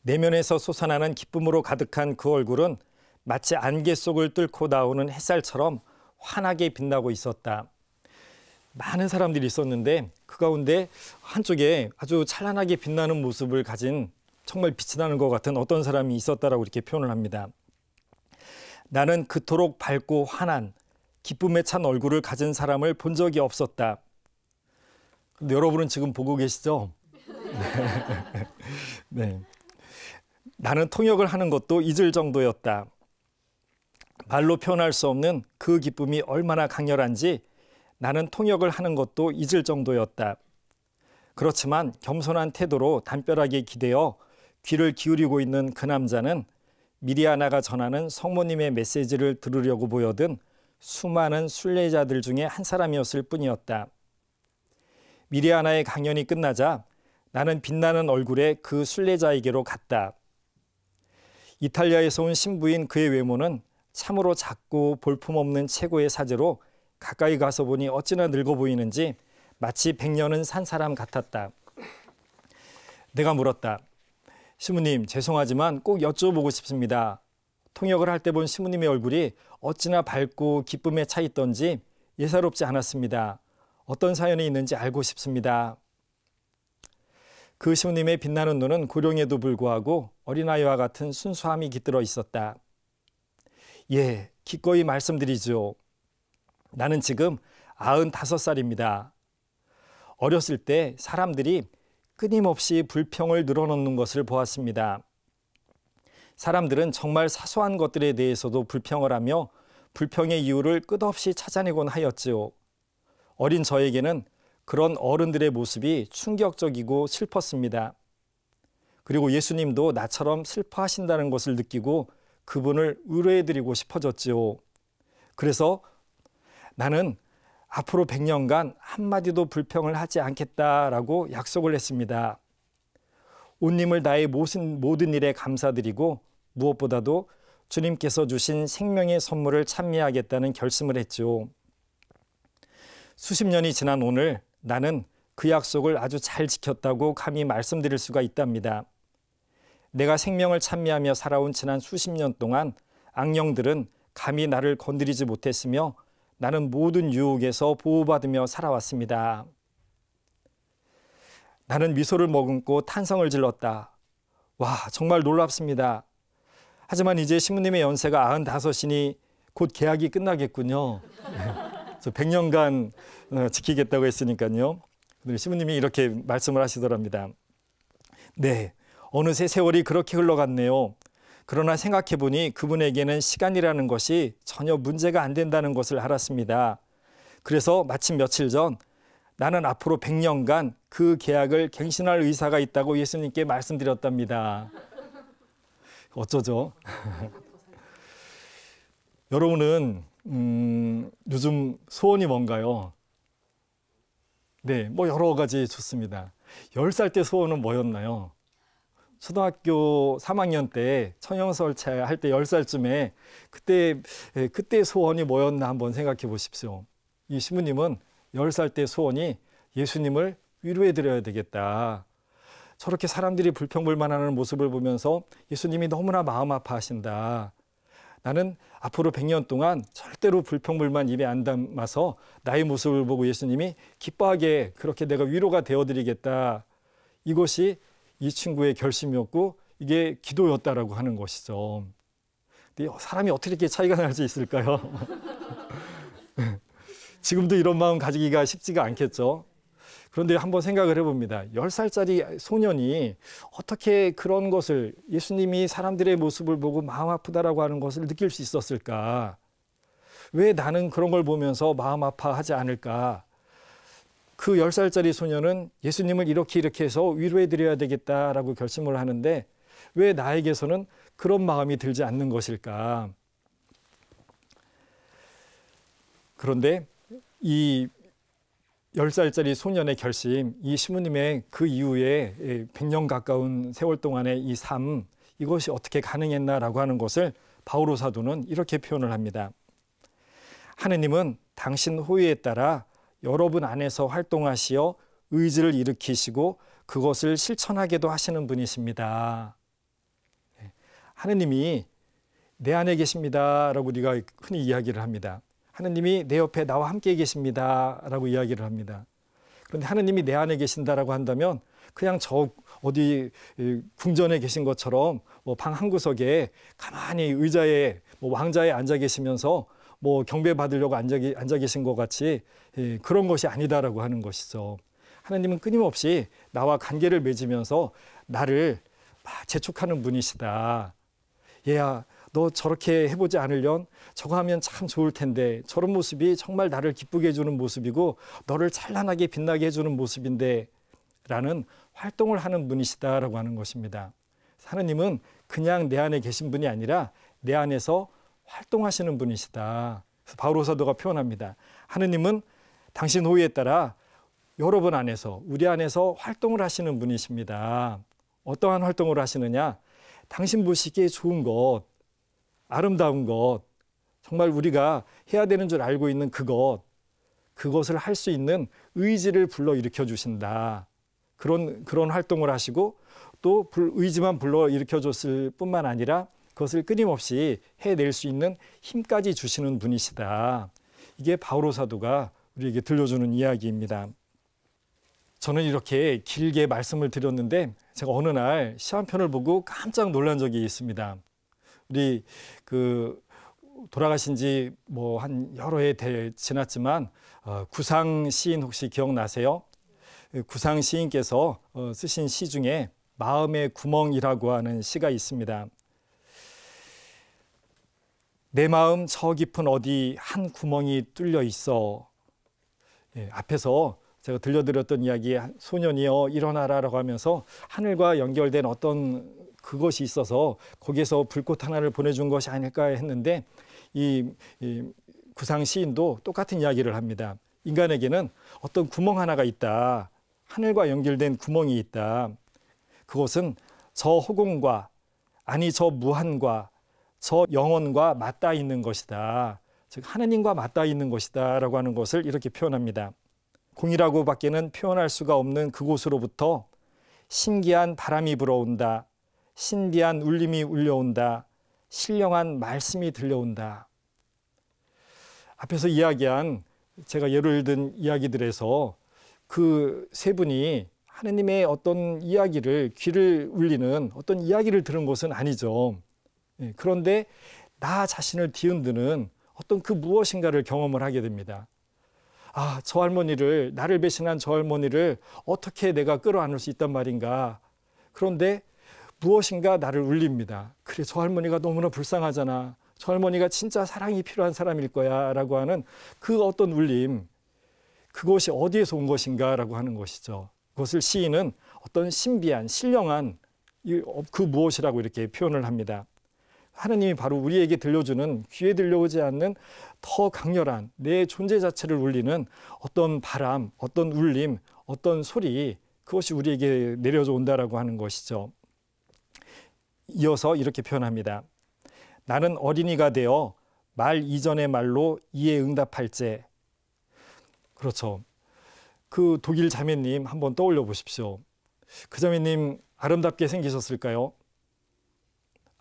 내면에서 솟아나는 기쁨으로 가득한 그 얼굴은 마치 안개 속을 뚫고 나오는 햇살처럼 환하게 빛나고 있었다. 많은 사람들이 있었는데 그 가운데 한쪽에 아주 찬란하게 빛나는 모습을 가진, 정말 빛이 나는 것 같은 어떤 사람이 있었다라고 이렇게 표현을 합니다. 나는 그토록 밝고 환한 기쁨에 찬 얼굴을 가진 사람을 본 적이 없었다. 근데 여러분은 지금 보고 계시죠? 네. 나는 통역을 하는 것도 잊을 정도였다. 말로 표현할 수 없는 그 기쁨이 얼마나 강렬한지 나는 통역을 하는 것도 잊을 정도였다. 그렇지만 겸손한 태도로 담벼락에 기대어 귀를 기울이고 있는 그 남자는 미리아나가 전하는 성모님의 메시지를 들으려고 모여든 수많은 순례자들 중에 한 사람이었을 뿐이었다. 미리아나의 강연이 끝나자 나는 빛나는 얼굴의 그 순례자에게로 갔다. 이탈리아에서 온 신부인 그의 외모는 참으로 작고 볼품없는 최고의 사제로 가까이 가서 보니 어찌나 늙어 보이는지 마치 100년은 산 사람 같았다. 내가 물었다. 시부님, 죄송하지만 꼭 여쭤보고 싶습니다. 통역을 할 때 본 시부님의 얼굴이 어찌나 밝고 기쁨에 차 있던지 예사롭지 않았습니다. 어떤 사연이 있는지 알고 싶습니다. 그 시부님의 빛나는 눈은 고령에도 불구하고 어린아이와 같은 순수함이 깃들어 있었다. 예, 기꺼이 말씀드리죠. 나는 지금 95살입니다. 어렸을 때 사람들이 끊임없이 불평을 늘어놓는 것을 보았습니다. 사람들은 정말 사소한 것들에 대해서도 불평을 하며 불평의 이유를 끝없이 찾아내곤 하였지요. 어린 저에게는 그런 어른들의 모습이 충격적이고 슬펐습니다. 그리고 예수님도 나처럼 슬퍼하신다는 것을 느끼고 그분을 위로해드리고 싶어졌지요. 그래서 나는 앞으로 100년간 한마디도 불평을 하지 않겠다라고 약속을 했습니다. 온님을 다해 모든 일에 감사드리고 무엇보다도 주님께서 주신 생명의 선물을 찬미하겠다는 결심을 했죠. 수십 년이 지난 오늘 나는 그 약속을 아주 잘 지켰다고 감히 말씀드릴 수가 있답니다. 내가 생명을 찬미하며 살아온 지난 수십 년 동안 악령들은 감히 나를 건드리지 못했으며 나는 모든 유혹에서 보호받으며 살아왔습니다. 나는 미소를 머금고 탄성을 질렀다. 와, 정말 놀랍습니다. 하지만 이제 시부님의 연세가 95이니 곧 계약이 끝나겠군요. 저 100년간 지키겠다고 했으니까요. 시부님이 이렇게 말씀을 하시더랍니다. 네, 어느새 세월이 그렇게 흘러갔네요. 그러나 생각해보니 그분에게는 시간이라는 것이 전혀 문제가 안 된다는 것을 알았습니다. 그래서 마침 며칠 전 나는 앞으로 100년간 그 계약을 갱신할 의사가 있다고 예수님께 말씀드렸답니다. 어쩌죠? 여러분은 요즘 소원이 뭔가요? 네, 뭐 여러 가지 좋습니다. 10살 때 소원은 뭐였나요? 초등학교 3학년 때 청영설체 할 때 10살쯤에 그때 소원이 뭐였나 한번 생각해 보십시오. 이 시부님은 10살 때 소원이 예수님을 위로해 드려야 되겠다. 저렇게 사람들이 불평불만하는 모습을 보면서 예수님이 너무나 마음 아파하신다. 나는 앞으로 100년 동안 절대로 불평불만 입에 안 담아서 나의 모습을 보고 예수님이 기뻐하게 그렇게 내가 위로가 되어드리겠다. 이것이 이 친구의 결심이었고 이게 기도였다라고 하는 것이죠. 근데 사람이 어떻게 이렇게 차이가 날 수 있을까요? 지금도 이런 마음 가지기가 쉽지가 않겠죠. 그런데 한번 생각을 해봅니다. 10살짜리 소년이 어떻게 그런 것을 예수님이 사람들의 모습을 보고 마음 아프다라고 하는 것을 느낄 수 있었을까? 왜 나는 그런 걸 보면서 마음 아파하지 않을까? 그 10살짜리 소년은 예수님을 이렇게 해서 위로해드려야 되겠다라고 결심을 하는데 왜 나에게서는 그런 마음이 들지 않는 것일까? 그런데 이 10살짜리 소년의 결심, 이 시부님의 그 이후에 100년 가까운 세월 동안의 이 삶, 이것이 어떻게 가능했나라고 하는 것을 바오로 사도는 이렇게 표현을 합니다. 하느님은 당신 호의에 따라 여러분 안에서 활동하시어 의지를 일으키시고 그것을 실천하게도 하시는 분이십니다. 하느님이 내 안에 계십니다라고 우리가 흔히 이야기를 합니다. 하느님이 내 옆에 나와 함께 계십니다라고 이야기를 합니다. 그런데 하느님이 내 안에 계신다라고 한다면 그냥 저 어디 궁전에 계신 것처럼 뭐 방 한 구석에 가만히 의자에 왕자에 앉아 계시면서 경배 받으려고 앉아 계신 것 같이 그런 것이 아니다라고 하는 것이죠. 하나님은 끊임없이 나와 관계를 맺으면서 나를 막 재촉하는 분이시다. 얘야, 너 저렇게 해보지 않으련? 저거 하면 참 좋을 텐데, 저런 모습이 정말 나를 기쁘게 해주는 모습이고 너를 찬란하게 빛나게 해주는 모습인데 라는 활동을 하는 분이시다라고 하는 것입니다. 하느님은 그냥 내 안에 계신 분이 아니라 내 안에서 활동하시는 분이시다. 그래서 바울 사도가 표현합니다. 하느님은 당신 호의에 따라 여러분 안에서, 우리 안에서 활동을 하시는 분이십니다. 어떠한 활동을 하시느냐? 당신 보시기에 좋은 것, 아름다운 것, 정말 우리가 해야 되는 줄 알고 있는 그것을 할 수 있는 의지를 불러일으켜 주신다. 그런 활동을 하시고 또 의지만 불러일으켜 줬을 뿐만 아니라 그것을 끊임없이 해낼 수 있는 힘까지 주시는 분이시다. 이게 바울 사도가 우리에게 들려주는 이야기입니다. 저는 이렇게 길게 말씀을 드렸는데 제가 어느 날 시험편을 보고 깜짝 놀란 적이 있습니다. 우리 돌아가신 지 뭐 한 여러 해 지났지만 구상 시인 혹시 기억나세요? 구상 시인께서 쓰신 시 중에 마음의 구멍이라고 하는 시가 있습니다. 내 마음 저 깊은 어디 한 구멍이 뚫려 있어. 앞에서 제가 들려드렸던 이야기, 소년이여 일어나라라고 하면서 하늘과 연결된 어떤 그것이 있어서 거기에서 불꽃 하나를 보내준 것이 아닐까 했는데 이 구상 시인도 똑같은 이야기를 합니다. 인간에게는 어떤 구멍 하나가 있다. 하늘과 연결된 구멍이 있다. 그것은 저 허공과, 아니 저 무한과, 저 영원과 맞닿아 있는 것이다. 즉 하느님과 맞닿아 있는 것이다 라고 하는 것을 이렇게 표현합니다. 공이라고 밖에는 표현할 수가 없는 그곳으로부터 신기한 바람이 불어온다. 신비한 울림이 울려온다. 신령한 말씀이 들려온다. 앞에서 이야기한 제가 예를 든 이야기들에서 그 세 분이 하느님의 어떤 이야기를, 귀를 울리는 어떤 이야기를 들은 것은 아니죠. 그런데 나 자신을 뒤흔드는 어떤 그 무엇인가를 경험을 하게 됩니다. 아, 저 할머니를, 나를 배신한 저 할머니를 어떻게 내가 끌어안을 수 있단 말인가. 그런데 무엇인가 나를 울립니다. 그래, 저 할머니가 너무나 불쌍하잖아. 저 할머니가 진짜 사랑이 필요한 사람일 거야 라고 하는 그 어떤 울림, 그것이 어디에서 온 것인가 라고 하는 것이죠. 그것을 시인은 어떤 신비한, 신령한 그 무엇이라고 이렇게 표현을 합니다. 하느님이 바로 우리에게 들려주는, 귀에 들려오지 않는 더 강렬한 내 존재 자체를 울리는 어떤 바람, 어떤 울림, 어떤 소리, 그것이 우리에게 내려져 온다라고 하는 것이죠. 이어서 이렇게 표현합니다. 나는 어린이가 되어 말 이전의 말로 이에 응답할제. 그렇죠. 그 독일 자매님 한번 떠올려 보십시오. 그 자매님 아름답게 생기셨을까요?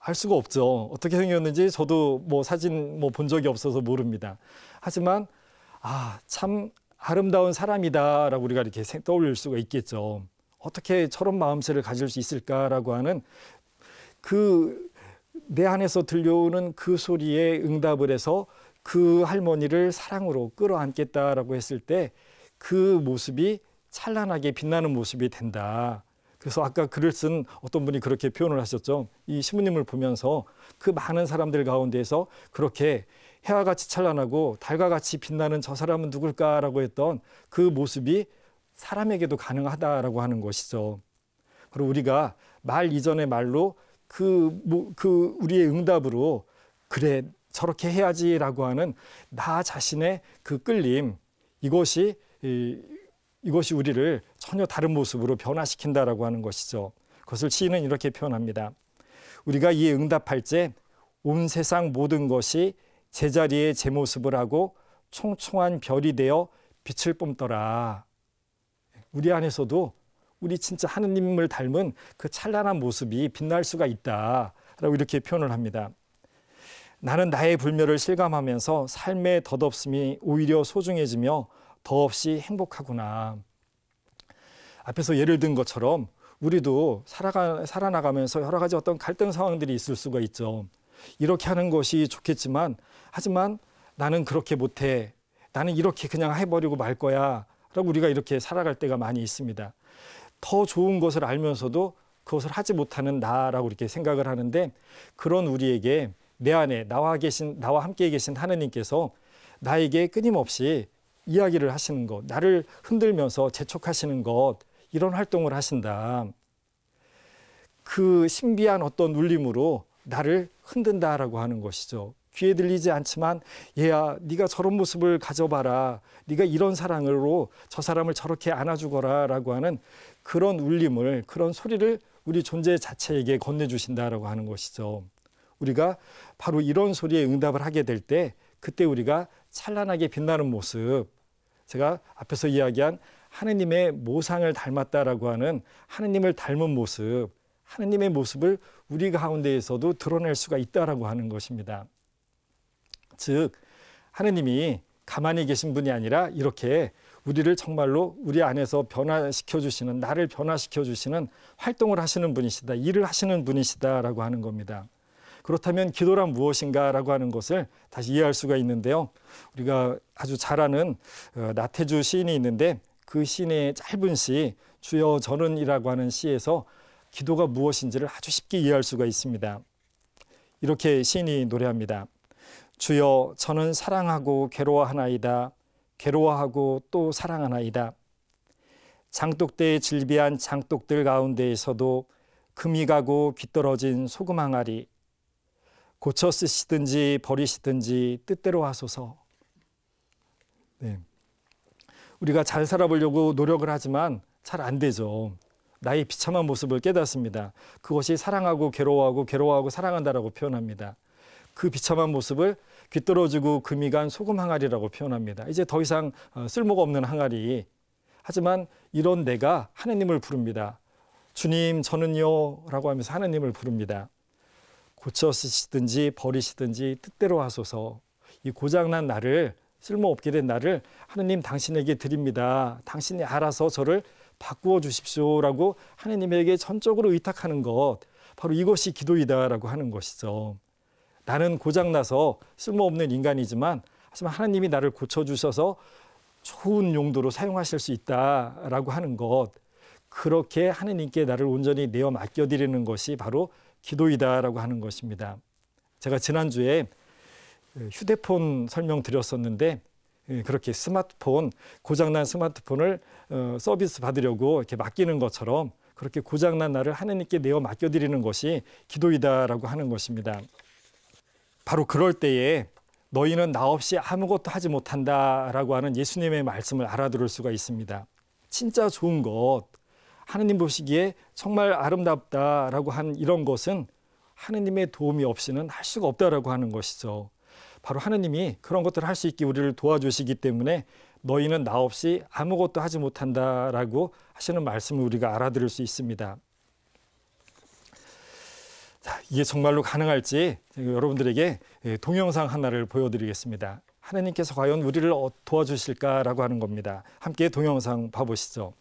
알 수가 없죠. 어떻게 생겼는지 저도 뭐 사진 본 적이 없어서 모릅니다. 하지만 참 아름다운 사람이다라고 우리가 이렇게 떠올릴 수가 있겠죠. 어떻게 저런 마음씨를 가질 수 있을까라고 하는 그 내 안에서 들려오는 그 소리에 응답을 해서 그 할머니를 사랑으로 끌어안겠다라고 했을 때 그 모습이 찬란하게 빛나는 모습이 된다. 그래서 아까 글을 쓴 어떤 분이 그렇게 표현을 하셨죠. 이 신부님을 보면서 그 많은 사람들 가운데에서 그렇게 해와 같이 찬란하고 달과 같이 빛나는 저 사람은 누굴까라고 했던 그 모습이 사람에게도 가능하다라고 하는 것이죠. 그리고 우리가 말 이전의 말로 그 우리의 응답으로 그래 저렇게 해야지라고 하는 나 자신의 그 끌림, 이것이 우리를 전혀 다른 모습으로 변화시킨다라고 하는 것이죠. 그것을 시인은 이렇게 표현합니다. 우리가 이에 응답할제 온 세상 모든 것이 제자리에 제 모습을 하고 총총한 별이 되어 빛을 뿜더라. 우리 안에서도 우리 진짜 하느님을 닮은 그 찬란한 모습이 빛날 수가 있다라고 이렇게 표현을 합니다. 나는 나의 불멸을 실감하면서 삶의 덧없음이 오히려 소중해지며 더없이 행복하구나. 앞에서 예를 든 것처럼 우리도 살아나가면서 여러 가지 어떤 갈등 상황들이 있을 수가 있죠. 이렇게 하는 것이 좋겠지만 하지만 나는 그렇게 못해. 나는 이렇게 그냥 해버리고 말 거야. 라고 우리가 이렇게 살아갈 때가 많이 있습니다. 더 좋은 것을 알면서도 그것을 하지 못하는 나라고 이렇게 생각을 하는데, 그런 우리에게 내 안에 나와 함께 계신 하느님께서 나에게 끊임없이 이야기를 하시는 것, 나를 흔들면서 재촉하시는 것, 이런 활동을 하신다. 그 신비한 어떤 울림으로 나를 흔든다라고 하는 것이죠. 귀에 들리지 않지만 얘야 네가 저런 모습을 가져봐라, 네가 이런 사랑으로 저 사람을 저렇게 안아주거라 라고 하는 그런 울림을, 그런 소리를 우리 존재 자체에게 건네주신다라고 하는 것이죠. 우리가 바로 이런 소리에 응답을 하게 될 때, 그때 우리가 찬란하게 빛나는 모습, 제가 앞에서 이야기한 하느님의 모상을 닮았다라고 하는 하느님을 닮은 모습, 하느님의 모습을 우리 가운데에서도 드러낼 수가 있다라고 하는 것입니다. 즉 하느님이 가만히 계신 분이 아니라 이렇게 우리를 정말로 우리 안에서 변화시켜 주시는, 나를 변화시켜 주시는 활동을 하시는 분이시다, 일을 하시는 분이시다라고 하는 겁니다. 그렇다면 기도란 무엇인가라고 하는 것을 다시 이해할 수가 있는데요. 우리가 아주 잘 아는 나태주 시인이 있는데, 그 시인의 짧은 시 주여 저는이라고 하는 시에서 기도가 무엇인지를 아주 쉽게 이해할 수가 있습니다. 이렇게 시인이 노래합니다. 주여 저는 사랑하고 괴로워하나이다. 괴로워하고 또 사랑하나이다. 장독대에 질비한 장독들 가운데에서도 금이 가고 귀떨어진 소금 항아리, 고쳐 쓰시든지 버리시든지 뜻대로 하소서. 네. 우리가 잘 살아보려고 노력을 하지만 잘 안 되죠. 나의 비참한 모습을 깨닫습니다. 그것이 사랑하고 괴로워하고 괴로워하고 사랑한다라고 표현합니다. 그 비참한 모습을 귀떨어지고 금이 간 소금 항아리라고 표현합니다. 이제 더 이상 쓸모가 없는 항아리. 하지만 이런 내가 하느님을 부릅니다. 주님 저는요 라고 하면서 하느님을 부릅니다. 고쳐 쓰시든지 버리시든지 뜻대로 하소서. 이 고장난 나를, 쓸모없게 된 나를 하느님 당신에게 드립니다. 당신이 알아서 저를 바꾸어 주십시오라고 하느님에게 전적으로 의탁하는 것, 바로 이것이 기도이다라고 하는 것이죠. 나는 고장나서 쓸모없는 인간이지만, 하지만 하나님이 나를 고쳐주셔서 좋은 용도로 사용하실 수 있다라고 하는 것, 그렇게 하느님께 나를 온전히 내어 맡겨드리는 것이 바로 기도이다라고 하는 것입니다. 제가 지난주에 휴대폰 설명드렸었는데, 그렇게 스마트폰, 고장난 스마트폰을 서비스 받으려고 이렇게 맡기는 것처럼 그렇게 고장난 나를 하느님께 내어 맡겨드리는 것이 기도이다라고 하는 것입니다. 바로 그럴 때에 너희는 나 없이 아무것도 하지 못한다라고 하는 예수님의 말씀을 알아들을 수가 있습니다. 진짜 좋은 것, 하느님 보시기에 정말 아름답다라고 한 이런 것은 하느님의 도움이 없이는 할 수가 없다라고 하는 것이죠. 바로 하느님이 그런 것들을 할 수 있게 우리를 도와주시기 때문에 너희는 나 없이 아무것도 하지 못한다라고 하시는 말씀을 우리가 알아들을 수 있습니다. 자, 이게 정말로 가능할지 여러분들에게 동영상 하나를 보여드리겠습니다. 하느님께서 과연 우리를 도와주실까라고 하는 겁니다. 함께 동영상 봐보시죠.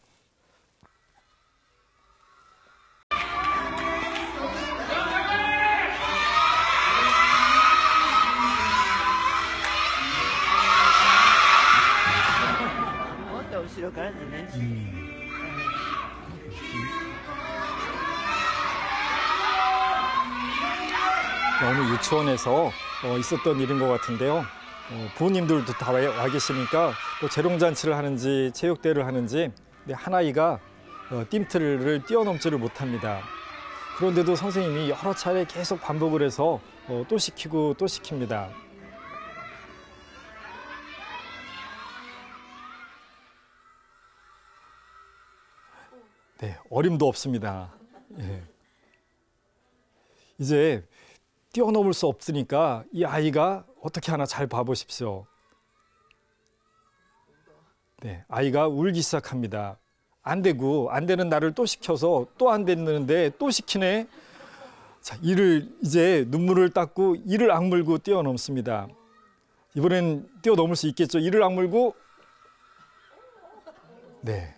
어느 유치원에서 있었던 일인 것 같은데요. 부모님들도 다 와 계시니까 또 재롱잔치를 하는지 체육대회를 하는지 한 아이가 띠틀을 뛰어넘지를 못합니다. 그런데도 선생님이 여러 차례 계속 반복을 해서 또 시키고 또 시킵니다. 네, 어림도 없습니다. 예. 이제 뛰어넘을 수 없으니까 이 아이가 어떻게 하나 잘 봐보십시오. 네, 아이가 울기 시작합니다. 안 되고 안 되는 나를 또 시켜서 또 안 됐는데 또 시키네. 자, 이제 눈물을 닦고 이를 악물고 뛰어넘습니다. 이번엔 뛰어넘을 수 있겠죠. 이를 악물고, 네,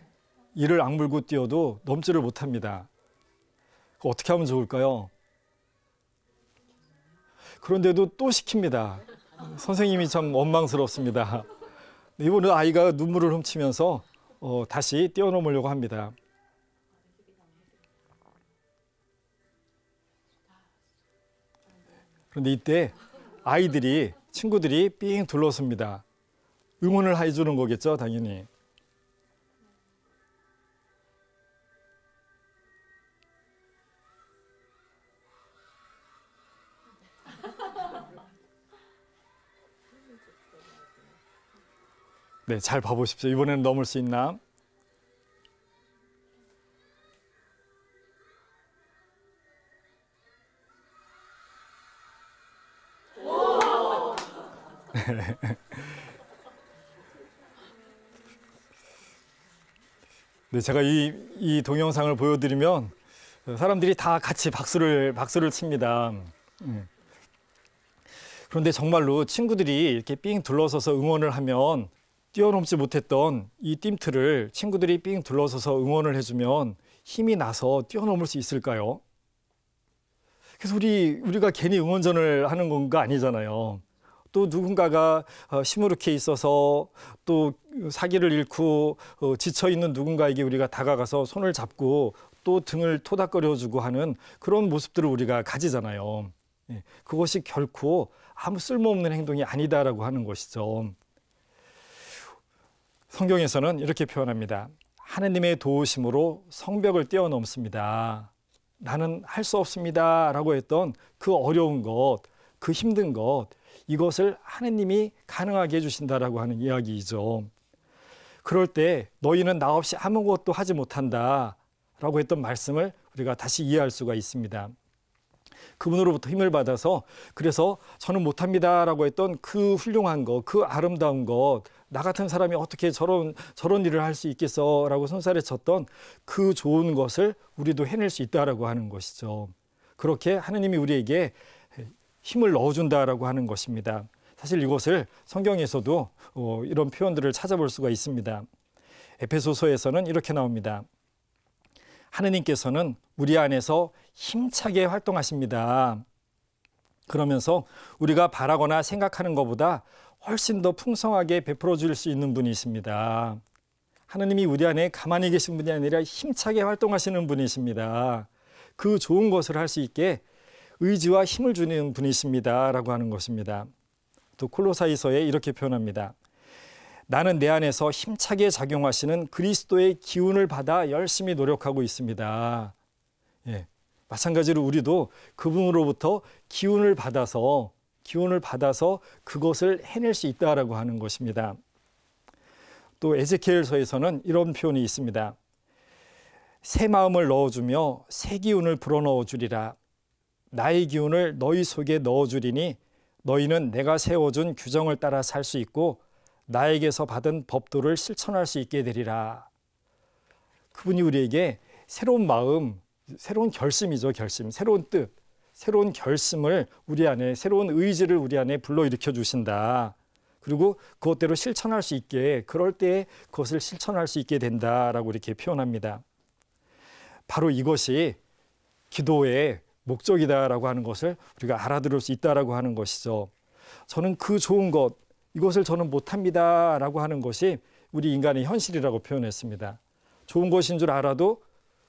이를 악물고 뛰어도 넘지를 못합니다. 어떻게 하면 좋을까요? 그런데도 또 시킵니다. 선생님이 참 원망스럽습니다. 이번에 아이가 눈물을 훔치면서 다시 뛰어넘으려고 합니다. 그런데 이때 아이들이, 친구들이 삥 둘러섭니다. 응원을 해주는 거겠죠, 당연히. 네, 잘 봐보십시오. 이번에는 넘을 수 있나? 네, 제가 이 동영상을 보여드리면 사람들이 다 같이 박수를 칩니다. 그런데 정말로 친구들이 이렇게 삥 둘러서서 응원을 하면, 뛰어넘지 못했던 이 뜀틀을 친구들이 삥 둘러서서 응원을 해주면 힘이 나서 뛰어넘을 수 있을까요? 그래서 우리가 괜히 응원전을 하는 건가 아니잖아요. 또 누군가가 시무룩해 있어서, 또 사기를 잃고 지쳐있는 누군가에게 우리가 다가가서 손을 잡고 또 등을 토닥거려주고 하는 그런 모습들을 우리가 가지잖아요. 그것이 결코 아무 쓸모없는 행동이 아니다라고 하는 것이죠. 성경에서는 이렇게 표현합니다. 하느님의 도우심으로 성벽을 뛰어넘습니다. 나는 할 수 없습니다 라고 했던 그 어려운 것, 그 힘든 것, 이것을 하느님이 가능하게 해주신다라고 하는 이야기이죠. 그럴 때 너희는 나 없이 아무것도 하지 못한다 라고 했던 말씀을 우리가 다시 이해할 수가 있습니다. 그분으로부터 힘을 받아서, 그래서 저는 못합니다 라고 했던 그 훌륭한 것, 그 아름다운 것, 나 같은 사람이 어떻게 저런 일을 할 수 있겠어 라고 손살에 쳤던 그 좋은 것을 우리도 해낼 수 있다라고 하는 것이죠. 그렇게 하느님이 우리에게 힘을 넣어준다라고 하는 것입니다. 사실 이것을 성경에서도 이런 표현들을 찾아볼 수가 있습니다. 에베소서에서는 이렇게 나옵니다. 하느님께서는 우리 안에서 힘차게 활동하십니다. 그러면서 우리가 바라거나 생각하는 것보다 훨씬 더 풍성하게 베풀어 줄 수 있는 분이십니다. 하느님이 우리 안에 가만히 계신 분이 아니라 힘차게 활동하시는 분이십니다. 그 좋은 것을 할 수 있게 의지와 힘을 주는 분이십니다 라고 하는 것입니다. 또 콜로사이서에 이렇게 표현합니다. 나는 내 안에서 힘차게 작용하시는 그리스도의 기운을 받아 열심히 노력하고 있습니다. 마찬가지로 우리도 그분으로부터 기운을 받아서 그것을 해낼 수 있다라고 하는 것입니다. 또 에제키엘서에서는 이런 표현이 있습니다. 새 마음을 넣어주며 새 기운을 불어넣어 주리라. 나의 기운을 너희 속에 넣어주리니 너희는 내가 세워준 규정을 따라 살 수 있고 나에게서 받은 법도를 실천할 수 있게 되리라. 그분이 우리에게 새로운 마음, 새로운 결심이죠. 결심, 새로운 뜻, 새로운 결심을 우리 안에, 새로운 의지를 우리 안에 불러일으켜 주신다. 그리고 그것대로 실천할 수 있게, 그럴 때 그것을 실천할 수 있게 된다라고 이렇게 표현합니다. 바로 이것이 기도의 목적이다라고 하는 것을 우리가 알아들을 수 있다라고 하는 것이죠. 저는 그 좋은 것, 이것을 저는 못합니다라고 하는 것이 우리 인간의 현실이라고 표현했습니다. 좋은 것인 줄 알아도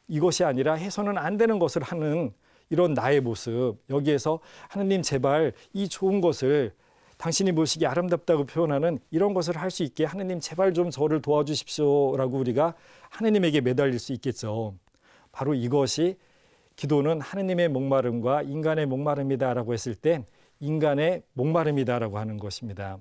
이것이 아니라 해서는 안 되는 것을 하는 이런 나의 모습, 여기에서 하느님 제발 이 좋은 것을, 당신이 보시기에 아름답다고 표현하는 이런 것을 할 수 있게 하느님 제발 좀 저를 도와주십시오라고 우리가 하느님에게 매달릴 수 있겠죠. 바로 이것이 기도는 하느님의 목마름과 인간의 목마름이다라고 했을 땐 인간의 목마름이다라고 하는 것입니다.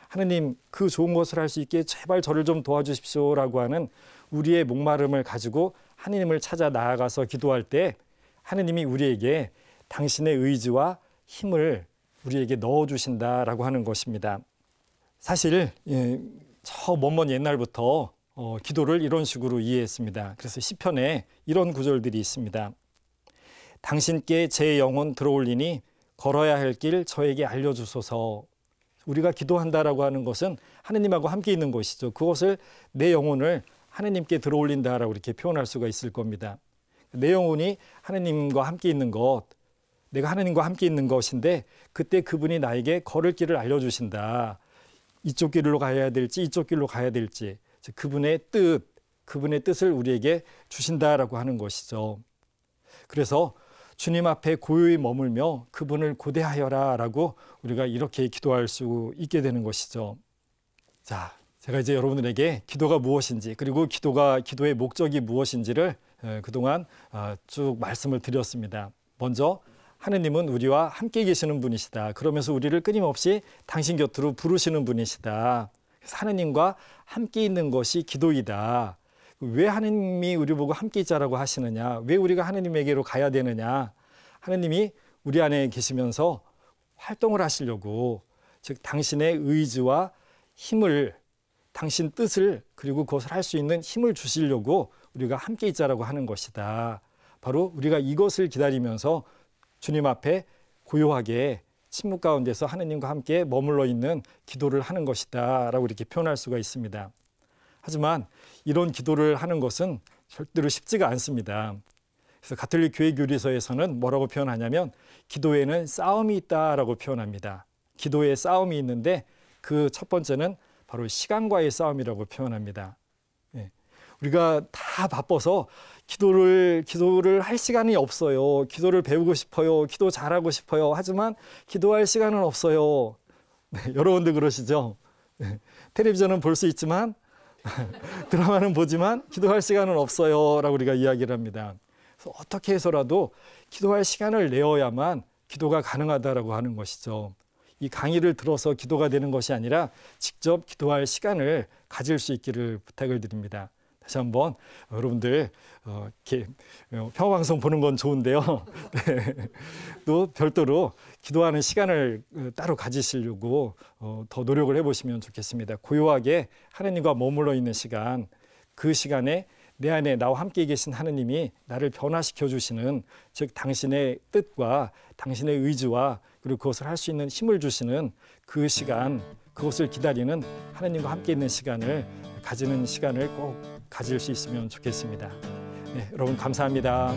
하느님 그 좋은 것을 할 수 있게 제발 저를 좀 도와주십시오라고 하는 우리의 목마름을 가지고 하느님을 찾아 나아가서 기도할 때 하느님이 우리에게 당신의 의지와 힘을 우리에게 넣어주신다라고 하는 것입니다. 사실 저 먼 옛날부터 기도를 이런 식으로 이해했습니다. 그래서 시편에 이런 구절들이 있습니다. 당신께 제 영혼 들어올리니 걸어야 할 길 저에게 알려주소서. 우리가 기도한다라고 하는 것은 하느님하고 함께 있는 것이죠. 그것을 내 영혼을 하느님께 들어올린다라고 이렇게 표현할 수가 있을 겁니다. 내 영혼이 하느님과 함께 있는 것, 내가 하느님과 함께 있는 것인데 그때 그분이 나에게 걸을 길을 알려주신다. 이쪽 길로 가야 될지 이쪽 길로 가야 될지 그분의 뜻을 우리에게 주신다라고 하는 것이죠. 그래서 주님 앞에 고요히 머물며 그분을 고대하여라 라고 우리가 이렇게 기도할 수 있게 되는 것이죠. 자, 제가 이제 여러분들에게 기도가 무엇인지, 그리고 기도의 목적이 무엇인지를 그동안 쭉 말씀을 드렸습니다. 먼저 하느님은 우리와 함께 계시는 분이시다. 그러면서 우리를 끊임없이 당신 곁으로 부르시는 분이시다. 그래서 하느님과 함께 있는 것이 기도이다. 왜 하느님이 우리 보고 함께 있자라고 하시느냐? 왜 우리가 하느님에게로 가야 되느냐? 하느님이 우리 안에 계시면서 활동을 하시려고, 즉 당신의 의지와 힘을, 당신 뜻을, 그리고 그것을 할 수 있는 힘을 주시려고 우리가 함께 있자라고 하는 것이다. 바로 우리가 이것을 기다리면서 주님 앞에 고요하게 침묵 가운데서 하느님과 함께 머물러 있는 기도를 하는 것이다 라고 이렇게 표현할 수가 있습니다. 하지만 이런 기도를 하는 것은 절대로 쉽지가 않습니다. 그래서 가톨릭 교회 교리서에서는 뭐라고 표현하냐면 기도에는 싸움이 있다라고 표현합니다. 기도에 싸움이 있는데 그 첫 번째는 바로 시간과의 싸움이라고 표현합니다. 우리가 다 바빠서 기도를 할 시간이 없어요. 기도를 배우고 싶어요. 기도 잘하고 싶어요. 하지만 기도할 시간은 없어요. 여러분들 그러시죠? 텔레비전은 볼 수 있지만 드라마는 보지만 기도할 시간은 없어요 라고 우리가 이야기를 합니다. 그래서 어떻게 해서라도 기도할 시간을 내어야만 기도가 가능하다라고 하는 것이죠. 이 강의를 들어서 기도가 되는 것이 아니라 직접 기도할 시간을 가질 수 있기를 부탁을 드립니다. 다시 한번 여러분들 이렇게 평화방송 보는 건 좋은데요. 또 별도로 기도하는 시간을 따로 가지시려고 더 노력을 해보시면 좋겠습니다. 고요하게 하느님과 머물러 있는 시간, 그 시간에 내 안에 나와 함께 계신 하느님이 나를 변화시켜 주시는, 즉 당신의 뜻과 당신의 의지와 그리고 그것을 할 수 있는 힘을 주시는 그 시간, 그것을 기다리는 하느님과 함께 있는 시간을 가지는 시간을 꼭 가질 수 있으면 좋겠습니다. 네, 여러분 감사합니다.